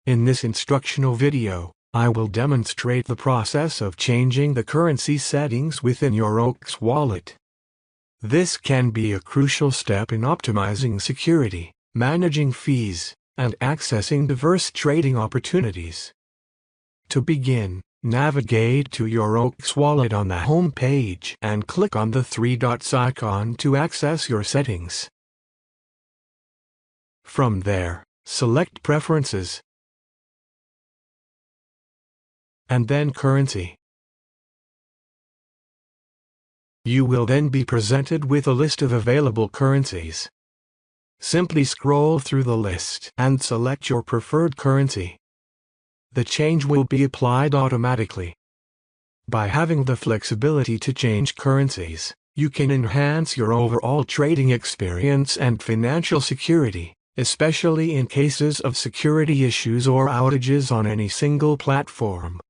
In this instructional video, I will demonstrate the process of changing the currency settings within your OKX wallet. This can be a crucial step in optimizing security, managing fees, and accessing diverse trading opportunities. To begin, navigate to your OKX wallet on the home page and click on the three dots icon to access your settings. From there, select Preferences, and then Currency. You will then be presented with a list of available currencies. Simply scroll through the list and select your preferred currency. The change will be applied automatically. By having the flexibility to change currencies, you can enhance your overall trading experience and financial security, especially in cases of security issues or outages on any single platform.